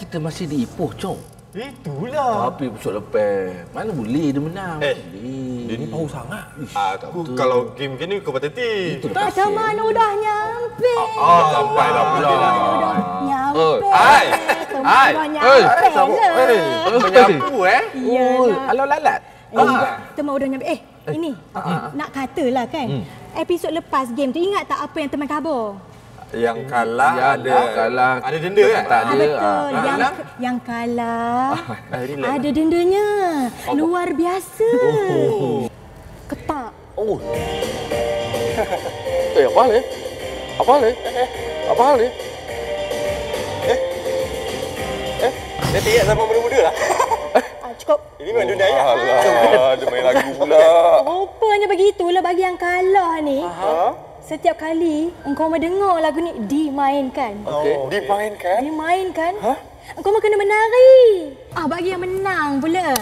kita masih di Ipoh, Cong. Itulah. Tapi episod lepas, mana boleh dia menang? Dia ni power sangat. Aku kalau game gini kau berhenti. Macam mana udah nyampe? Sampailah pula. Nyampe. Ai. Menyapu Alau lalat. Teman udah nyampe. Ini nak katalah kan. Episod lepas game tu ingat tak apa yang teman khabar? Yang kalah ada denda kan? Tak ada. Betul. Yang kalah ada dendanya. Luar biasa. Ketak. Apa hal ni? Apa hal ni? Dia tiap sama muda-muda lah. Cukup. Ini memang dunia ayah. Alah, dia main lagu pula. Rupanya begitulah bagi yang kalah ni. Setiap kali engkau mendengar lagu ni dimainkan. Dimainkan? Engkau kena menari. Bagi yang menang pula.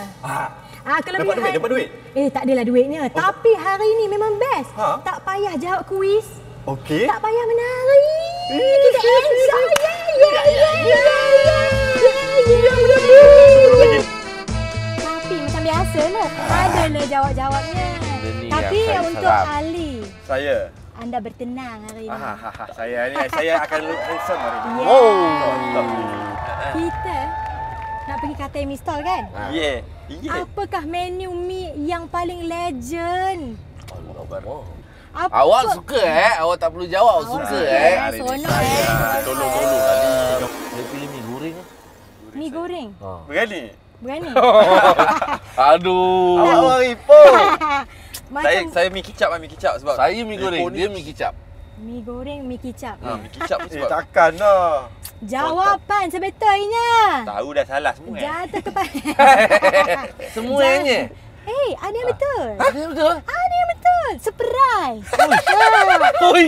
Kelebihan. Dapat duit? Tak adalah duitnya. Tapi hari ni memang best. Tak payah jawab kuis. Okey. Tak payah menari. Kita enjoy. Tapi macam biasalah. Adalah jawab-jawabnya. Tapi untuk Ali. Saya. Anda bertenang hari ini. Saya akan listen hari ini. Kita nak pergi Katai Mi Stall kan? Yeah. Apakah menu mi yang paling legend? Awak suka Awak tak perlu jawab. Awak suka Sonok Tolong Ali. Saya pilih mi goreng. Mi goreng? Berani? Aduh. Awak orang Ipoh. Saya mi kicap sebab Saya mi goreng, dia mi kicap. Mi goreng, mi kicap. mi kicap sebab takkan lah. Jawapan sebetulnya. Tahu dah salah semua. Jatuh kepada Semuanya. ada yang betul. Ada yang betul? Ada yang betul. Surprise.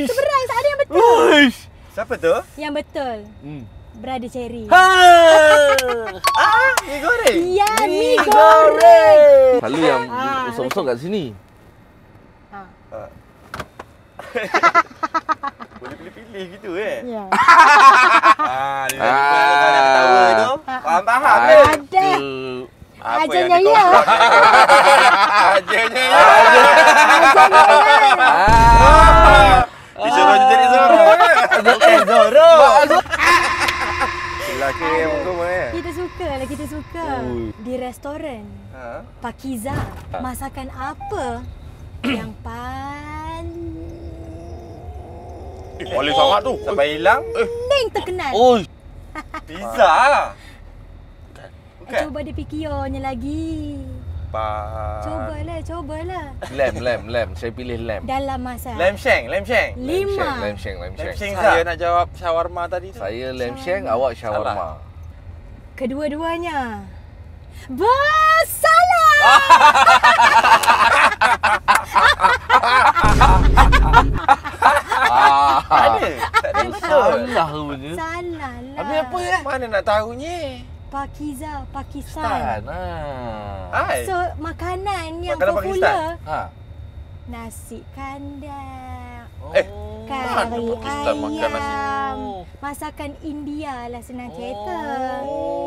Surprise, ada yang betul. Siapa tu? Yang betul. Brother Cherry. Mi goreng. Ya, mi goreng. Selalu yang usung-usung kat sini. Boleh pilih-pilih gitu Ya. Dia nak ketawa tu. Faham ke? Ada. Apa yang Ajarnya ya. Ajarnya ya. Disuruh jadi Zoro. Zoro. Lelaki yang semua Kita suka. Di restoran Pakiza, masakan apa yang paling sangat tu sampai hilang. paling terkenal? Pizza. Bukan. Cuba dipikirnya lagi. Cobalah. Lem. Saya pilih lem. Dalam masa Lam Sheng. 5. Lam Sheng. Saya nak jawab shawarma tadi tu. Saya lem sheng, awak shawarma. Kedua-duanya bersalah. Tak ada betul. Salah punya. Salah lah. Habis apa ya? Mana nak tahunya? Pakiza, Pakistan. So, makanan yang Makanan popular. Pakistan. Nasi kandar. Mana Kari Pakistan makan nasi? ayam. Masakan India lah senang cerita.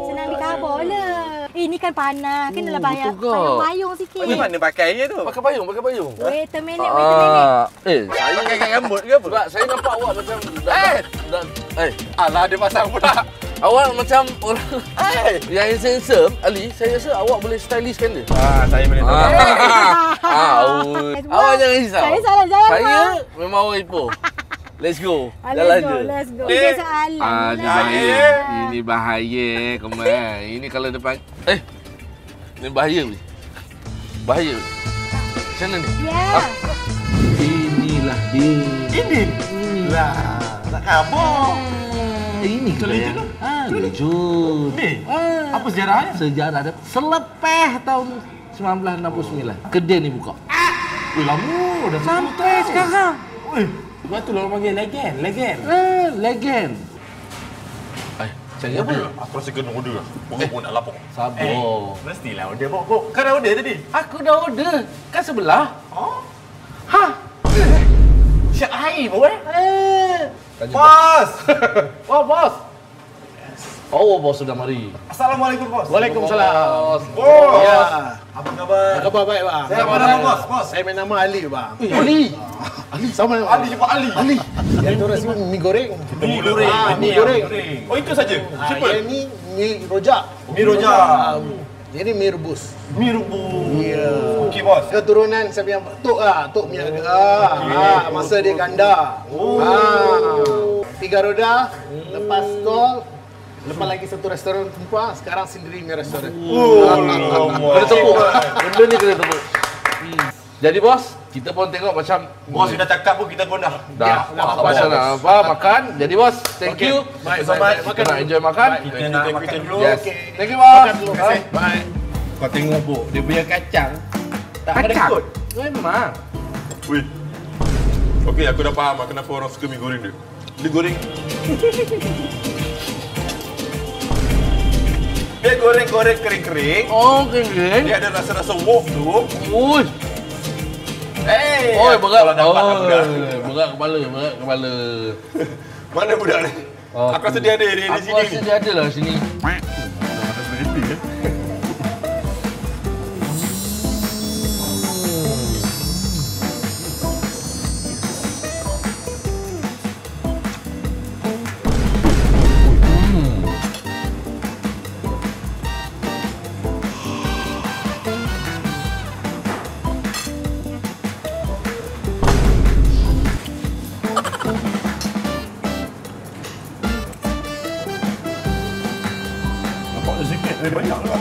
Senang dikhabar lah. Ini kan panas. Kenalah payung sikit. Macam mana pakainya tu? Pakai payung. Wait a minute. Saya Pakai kat rambut ke apa? sebab saya nampak awak macam Alah, dia pasang pula. awak macam orang yang handsome. Ali, saya rasa awak boleh stylishkan dia. Saya boleh tahu. Awak jangan risau. Saya salah jalan. Saya memang orang Ipoh. Let's go. Jalan je. Let's go. Tiga soalan. Ini bahaya, Kemal. Ini kalau depan ini bahaya ni. Bahaya. Macam mana ni? Ya. Inilah dia. Inilah. Tak khabar. Ini Selejut tu? Selejut. Ni? Apa sejarahnya? Sejarah dia selepas tahun 1969. Kedai ni buka. Lama dah. Sampai sekarang. Sebab tu orang panggil legend. Legend. Cari apa? Aku rasa kena order lah. Perut pun nak lapar. Sabar. Mestilah order kok. Kau dah order tadi? Aku dah order. Kan sebelah. Syak air pun Bos. Bos! Bos. Oh, bos sudah mari. Assalamualaikum, bos. Waalaikumsalam. Bos. Ya. Apa khabar? Khabar baik, bang. Siapa nama bos? Bos. Saya main nama Ali, bang. Ali. Ali sama nama. Ali jumpa Ali. Ali. Yang tu rasa mi goreng. Mi goreng. Mi goreng. Oh, itu saja. Yang ni mi rojak. Mi rojak. Jadi mi rebus. Mi rebus. Ya. Okey, bos. Keturunan siapa yang Tok ah, Tok punya. Masa dia ganda. Tiga roda, lepas tol, lepas lagi satu restoran tumpah, sekarang sendiri punya restoran. Kena tepuk. Benda ni kena tepuk. Jadi bos, kita pun tengok macam Bos sudah cakap pun kita pun dah. dah pasal nak apa makan. Jadi bos, thank you. Baik, Kita nak enjoy makan. Kita nak makan dulu. Yes. Thank you bos. Bye. Kau tengok bu, dia punya kacang tak ada Kacang. ikut. Memang. Wih. Okey, aku dah faham kenapa orang suka mi goreng dia. Dia goreng. Dia goreng-goreng kering-kering. Oh, kering. Dia ada rasa-rasa wok tu. Ui. Eh, Oi, berat. kalau dapat Oh, budak. berat kepala. Mana budak ni? Aku rasa dia ada di Aku sini rasa ni. dia ada lah sini. Nampak sikit lebih banyak lah.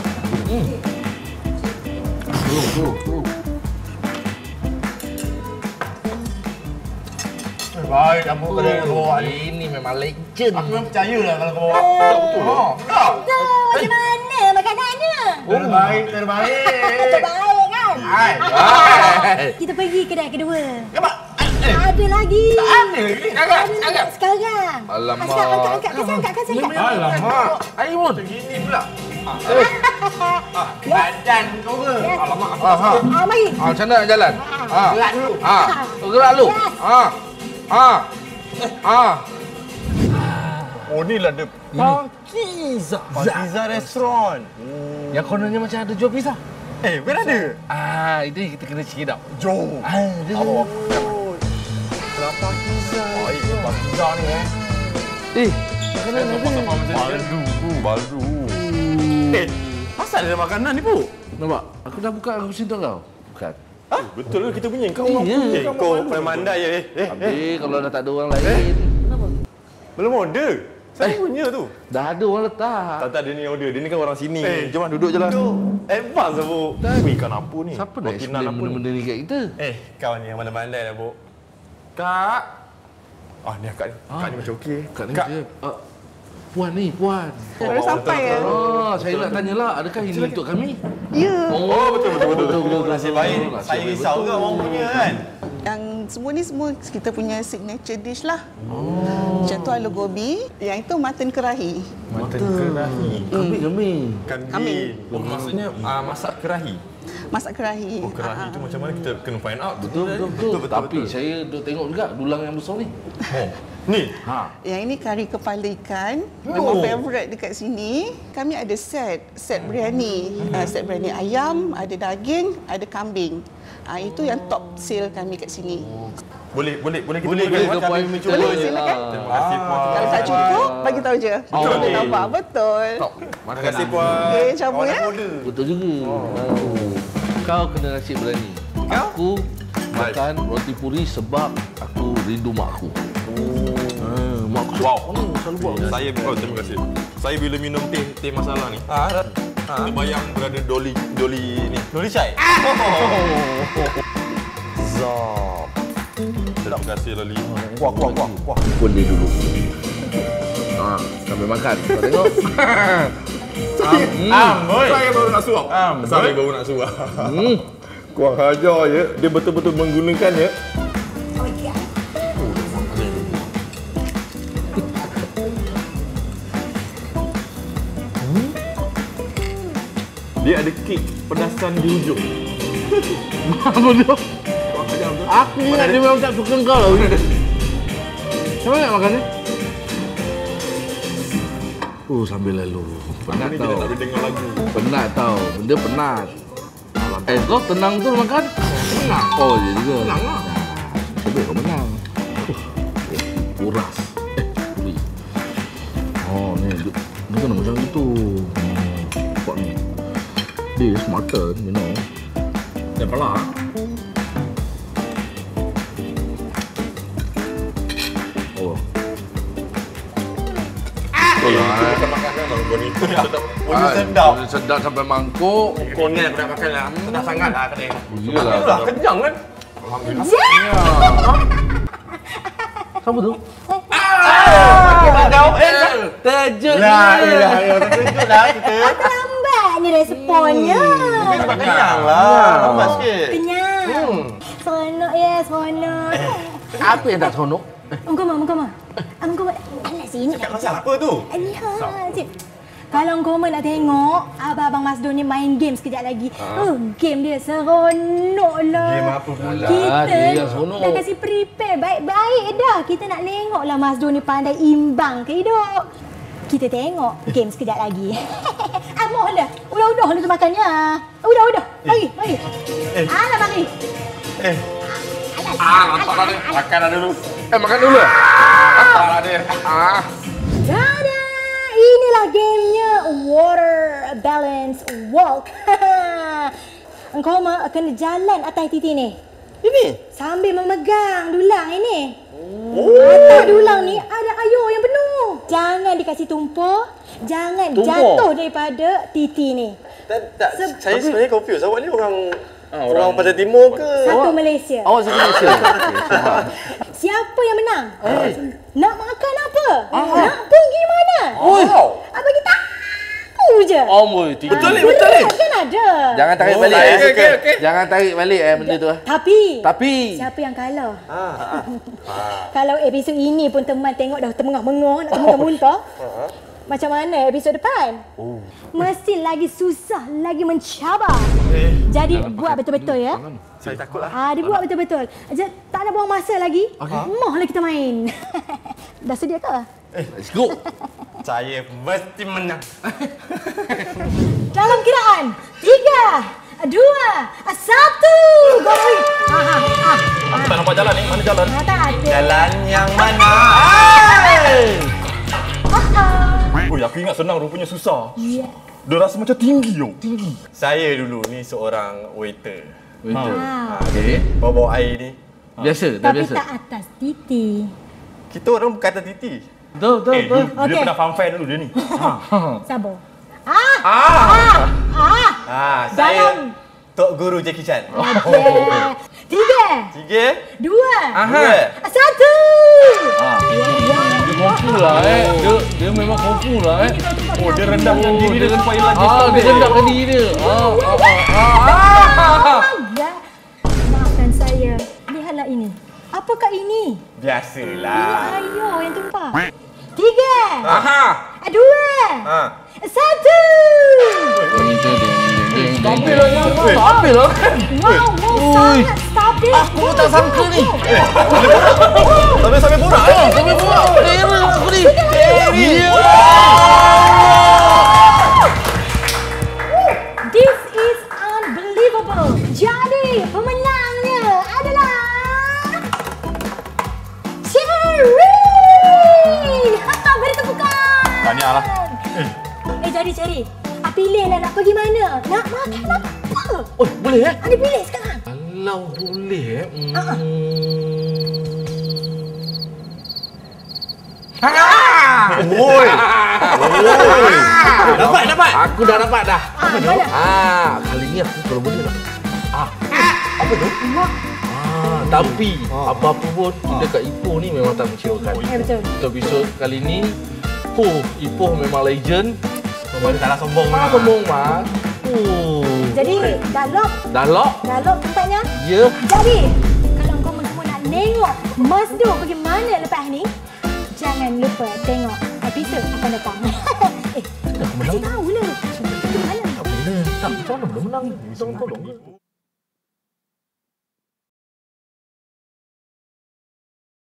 Baik, apa kau dah bawa ni? Ini memang legend. Aku memang percaya lah kalau kau bawa. Betul. Tak. Macam mana makanannya? Terbaik. Terbaik kan? Hai. Kita pergi kedai kedua. Nampak? Ada lagi. Ada lagi? Ada sekarang. Alamak. Angkat. Kasih. Alamak. Ayo Mun. Begini pula. Yes. Badan kau ke? Yes. Alamak. Mari. Macam mana nak jalan? Gerak dulu. Gerak lu. Oh, ni lah dia. Pakiza Restaurant. Yang kononnya macam ada jual pizza. Bukan ada? Itu kita kena cari dah. Jom. Dia Kenapa Pakiza? Oh, ini Pakiza ni Baldu. Asal ada makanan ni, Bu? nampak? Aku dah buka aku cinta kau. Bukan. Betul ke kita punya? Kau Iya. Kau pandai ya. Habis kalau dah tak ada orang lain. Belum order. Saya punya tu. Dah ada orang letak. Tak ada ni yang order. Dia ni kan orang sini. Jom lah duduk je lah. Advance lah, Bu. Wih, ikan apa ni? Siapa nak Roti explain naan apa ni? benda-benda ni kat kita? Kau ni yang pandai lah, Bu. Kak. Ni akak ni. Akak ni macam okey. Kat ni dia. Puan ni, Puan. Baru sampai ya? Saya nak tanyalah, adakah ini untuk kami? Ya. Betul. Nasib baik. Saya risau ke orang punya kan? Yang semua ni semua kita punya signature dish lah. Macam tu aloo gobi, yang itu mutton kerahi. Mutton kerahi. Kambing. Kambing. Oh, maksudnya masak kerahi. Masak kerahi. Oh, kerahi tu macam mana kita kena find out. Betul. Tapi saya duk tengok juga dulang yang besar ni. Ni. Yang ini kari kepala ikan. Memang favourite dekat sini. Kami ada set biryani. Set biryani ayam, ada daging, ada kambing. Itu yang top sale kami kat sini. Boleh kita Boleh makan. ke Puan Kami minta? Boleh, silakan. Terima kasih Puan. Kalau tak cukup, bagi tahu je. Boleh nampak, betul. Terima kasih Puan. Okey, cabut ya. Betul juga. Kau kena nasi berani. Aku makan roti puri sebab aku rindu mak aku. Mak aku selalu buat. Terima kasih. Saya bila minum teh masala ni. Terbayang berada Dolly ni. Doli Chai. Zap. Terima kasih Lali. Kuah. Pun dia dulu. Sambil makan. Kau tengok. Saya baru nak suap. Saya baru nak suap. Kurang ajar je. Dia betul-betul menggunakan ya. Dia ada kek pedasan di hujung. Apa tu? Aku ingat dia memang tak suka kau lah. Macam mana nak makan ni? Sambil lalu. Penat Ni tau. kita nak dengar lagu. Penat tau. Benda penat. Kau tenang tu makan? Tenang. Oh, ya juga. Tenang lah. Sebab kau menang. Kuras. Ui. Oh, ni. Dia kena macam itu. Nampak ni. Dia smarter, you know. Yang pelah. Oh. Kita makan kan lagu ni. sedap. Sedap sampai mangkuk. Kau ni aku nak makan lah. Sedap sangat lah kedai. Iyalah. Kenyang kan? Siapa tu? Makan kau. Terkejut Lah, terkejut lah kita. Lambat ni responnya. Mungkin sebab kenyang lah. Lambat sikit. Kenyang. Seronok ya, seronok. Apa yang tak seronok? Engkau mah. Alah sini. Cakap pasal apa tu? Ni cik. Kalau engkau nak tengok abang Masdo ni main game sekejap lagi. Game dia seronok lah. Game apa pula? Kita dia yang seronok. dah kasi prepare baik-baik dah. Kita nak tengok lah Masdo ni pandai imbang ke hidup. Kita tengok game sekejap lagi. Amoh dah. Udah tu makannya. Udah. Mari. Alah mari. Nampak dah dia. Makan dah dulu. Makan dulu. Nampak dah dia. Tada! Inilah gamenya Water Balance Walk. Engkau mah kena jalan atas titi ni. Ini? Sambil memegang dulang ini. Atas dulang ni ada air yang penuh. Jangan dikasih tumpah. Jangan jatuh daripada titi ni. Tak. Saya sebenarnya confused. Awak ni orang pada timur ke? Satu Malaysia. Awak satu Malaysia. Siapa yang menang? Nak makan apa? Nak pergi mana? Abang kita tahu je. Betul ni. Kan ada. Jangan tarik balik. Okey. Jangan tarik balik benda tu. Tapi siapa yang kalah? Kalau episod ini pun teman tengok dah termengah-mengah, nak termuntah-muntah. Macam mana episod depan? Mesti lagi susah, lagi mencabar. Jadi buat betul-betul ya. Saya takut lah. Dia buat betul-betul. Tak nak buang masa lagi. Mohlah kita main. Dah sedia ke? Let's go. Saya mesti menang. Dalam kiraan 3, 2, 1. Go. Aku tak nampak jalan ni. Mana jalan? Tak ada. Jalan yang mana? Aku ingat senang, rupanya susah. Ya. Dia rasa macam tinggi yo. Tinggi. Saya dulu ni seorang waiter. Okey. Bawa air ni. Biasa, dah Tapi biasa. tak atas titi. Kita orang bukan atas titi. Betul. Dia Okey. pernah fun fair dulu dia ni. Sabar. Saya Dalam. Tok Guru Jackie Chan. Okey. 3, 3, 2, 2. 1. Dia kungfu lah Dia memang kungfu lah Dia rendahkan diri dia supaya lagi Dia rendahkan diri dia. Maafkan saya. Lihatlah ini. Apakah ini? Biasalah. Ayo yang tumpah. 3, 2, 1. Stabil lah kan. Wow, sangat stabil. Aku tak sangka ni. Sambil borak. Sampai buat. Terror aku ni. This is unbelievable. Jadi pemenangnya adalah Cherry. Beri tepukan. Tahniah lah. Jadi Cherry, pilihlah nak pergi mana. Nak makan apa? Oh, boleh Anda pilih sekarang. Kalau boleh Woi. Dapat. Aku dah dapat dah. Mana? Kali ni aku kalau boleh lah. Apa tu? Tapi apa-apa pun kita kat Ipoh ni memang tak mengecewakan. Betul. Untuk episod kali ni, Ipoh memang legend. Taklah sombong lah. Sombong mas. Jadi dah lock tempatnya. Ya. Jadi kalau kau semua nak tengok Masdo pergi mana lepas ni, jangan lupa tengok episod akan datang. Kasih tahu lah. Itu mana? Tak boleh. Tak, macam mana belum menang? Tolong.